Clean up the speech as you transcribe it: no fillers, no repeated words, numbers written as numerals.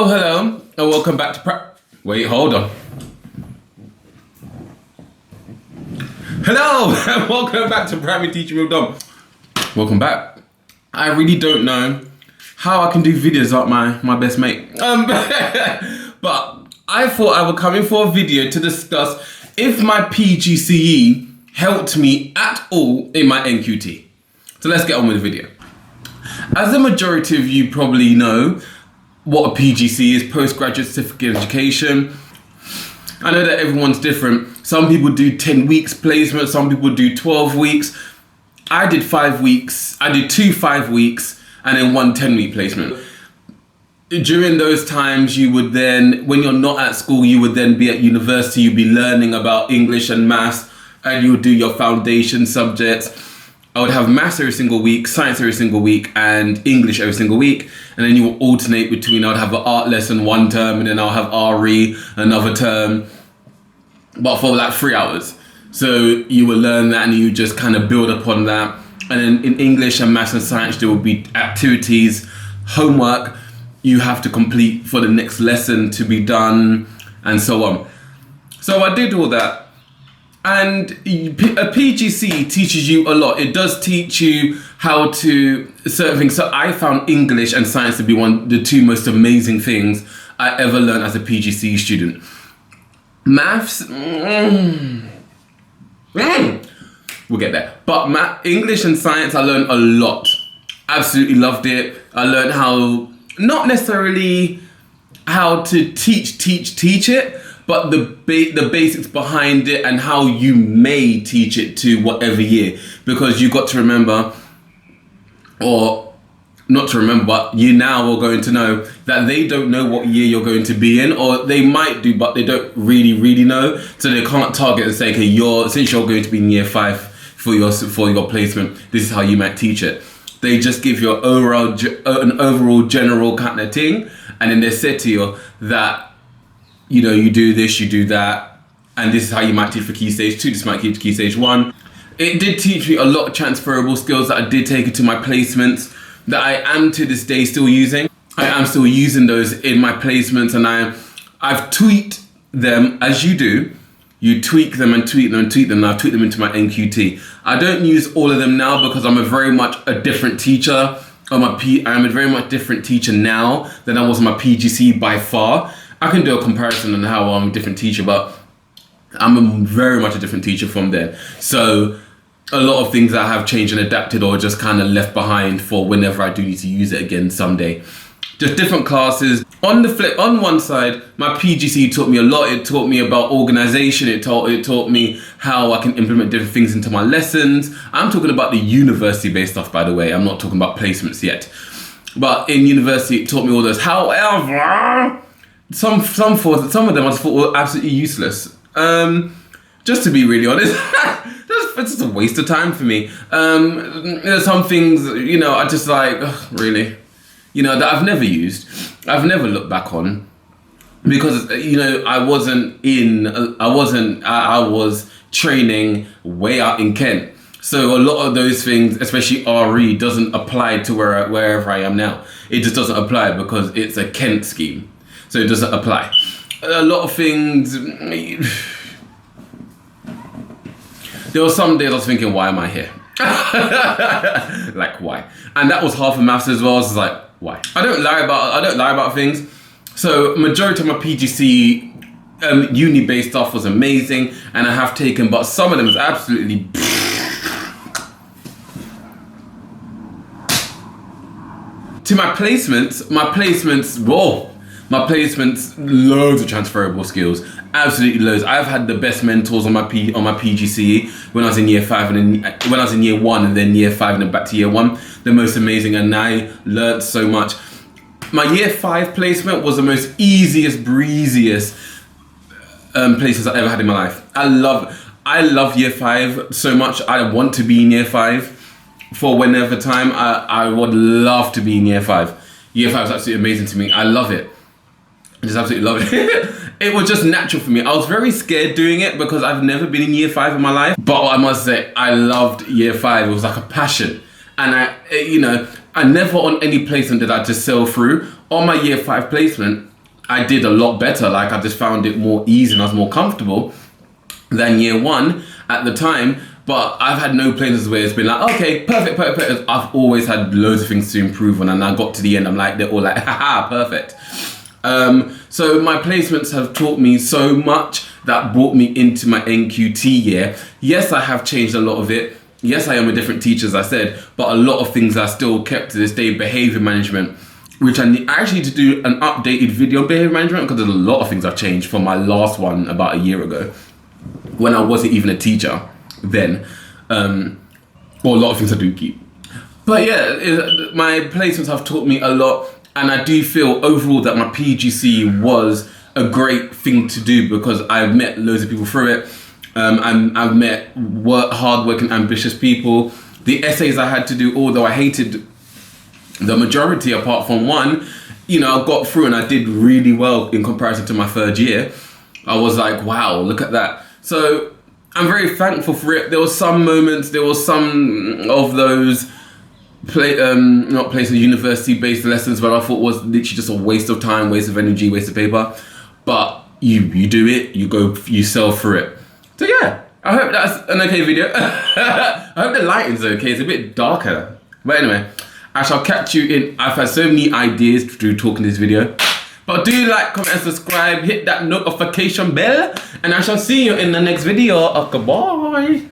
Hello, and welcome back to Wait, hold on. Hello, and welcome back to Primary Teaching with Dom. Welcome back. I really don't know how I can do videos about my best mate. But I thought I would come in for a video to discuss if my PGCE helped me at all in my NQT. So let's get on with the video. As the majority of you probably know, what a PGCE is, postgraduate certificate in education. I know that everyone's different. Some people do 10 weeks placement, some people do 12 weeks. I did 5 weeks. I did 2 5 weeks and then 1 10-week placement. During those times, you would then, when you're not at school, you would then be at university, you'd be learning about English and maths, and you would do your foundation subjects. I would have maths every single week, science every single week, and English every single week. And then you will alternate between, I would have an art lesson one term, and then I'll have RE another term, but for like 3 hours. So you will learn that and you just kind of build upon that. And then in English and maths and science, there will be activities, homework you have to complete for the next lesson to be done, and so on. So I did all that. And a PGCE teaches you a lot. It does teach you how to certain things. So I found English and science to be the 2 most amazing things I ever learned as a PGCE student. Maths, we'll get there. But English and science, I learned a lot. Absolutely loved it. I learned how, not necessarily how to teach it, but the basics behind it and how you may teach it to whatever year. Because you got to remember, or not to remember, but you now are going to know that they don't know what year you're going to be in, or they might do, but they don't really know. So they can't target and say, okay, since you're going to be in year 5 for your placement, this is how you might teach it. They just give you an overall general kind of thing, and then they say to you that, you know, you do this, you do that, and this is how you might teach for Key Stage 2, this might teach Key Stage 1. It did teach me a lot of transferable skills that I did take into my placements that I am to this day still using. I am still using those in my placements, and I've tweaked them as you do. You tweak them and tweak them and tweak them, and I've tweaked them into my NQT. I don't use all of them now because I'm very much a different teacher. I'm a very much different teacher now than I was in my PGCE by far. I can do a comparison on how I'm a different teacher, but I'm very much a different teacher from then. So a lot of things I have changed and adapted or just kind of left behind for whenever I do need to use it again someday. Just different classes. On one side, my PGCE taught me a lot. It taught me about organization. It taught me how I can implement different things into my lessons. I'm talking about the university-based stuff, by the way. I'm not talking about placements yet. But in university, it taught me all those. However, some of them I just thought were absolutely useless. Just to be really honest, it's just a waste of time for me. There's some things, you know, I just like, really, you know, that I've never used, I've never looked back on, because, you know, I was training way out in Kent. So a lot of those things, especially RE, doesn't apply to wherever I am now. It just doesn't apply because it's a Kent scheme. So it doesn't apply. A lot of things, there were some days I was thinking, why am I here? Like, why? And that was half of maths as well. I was like, why? I don't lie about things. So majority of my PGC uni-based stuff was amazing, and I have taken, but some of them is absolutely to my placements, loads of transferable skills, absolutely loads. I've had the best mentors on my PGCE when I was in year 5 and then when I was in year 1 and then year 5 and then back to year 1. The most amazing, and I learned so much. My year 5 placement was the most easiest, breeziest places I ever had in my life. I love year 5 so much. I want to be in year 5 for whenever time. I would love to be in year 5. Year 5 is absolutely amazing to me. I love it. I just absolutely love it. It was just natural for me. I was very scared doing it because I've never been in year 5 in my life. But I must say, I loved year 5. It was like a passion. And I never on any placement did I just sail through. On my year 5 placement, I did a lot better. Like I just found it more easy and I was more comfortable than year one at the time. But I've had no places where it's been like, okay, perfect. I've always had loads of things to improve on, and I got to the end, I'm like, they're all like, haha, perfect. So my placements have taught me so much that brought me into my NQT year. Yes, I have changed a lot of it. Yes, I am a different teacher, as I said, but a lot of things are still kept to this day. Behavior management, which I actually need to do an updated video on behavior management, because there's a lot of things I've changed from my last one about a year ago, when I wasn't even a teacher then. Well, a lot of things I do keep. But yeah, my placements have taught me a lot, and I do feel overall that my PGCE was a great thing to do, because I've met loads of people through it. I've met hard-working, ambitious people. The essays I had to do, although I hated the majority apart from one, you know, I got through and I did really well in comparison to my third year. I was like, wow, look at that. So I'm very thankful for it. There was some moments, there was some of those university-based lessons where I thought was literally just a waste of time, waste of energy, waste of paper. But you do it, you sell through it. So yeah, I hope that's an okay video. I hope the lighting's okay. It's a bit darker. But anyway, I shall catch you in. I've had so many ideas to do talking this video. But do like, comment, and subscribe. Hit that notification bell. And I shall see you in the next video. Goodbye.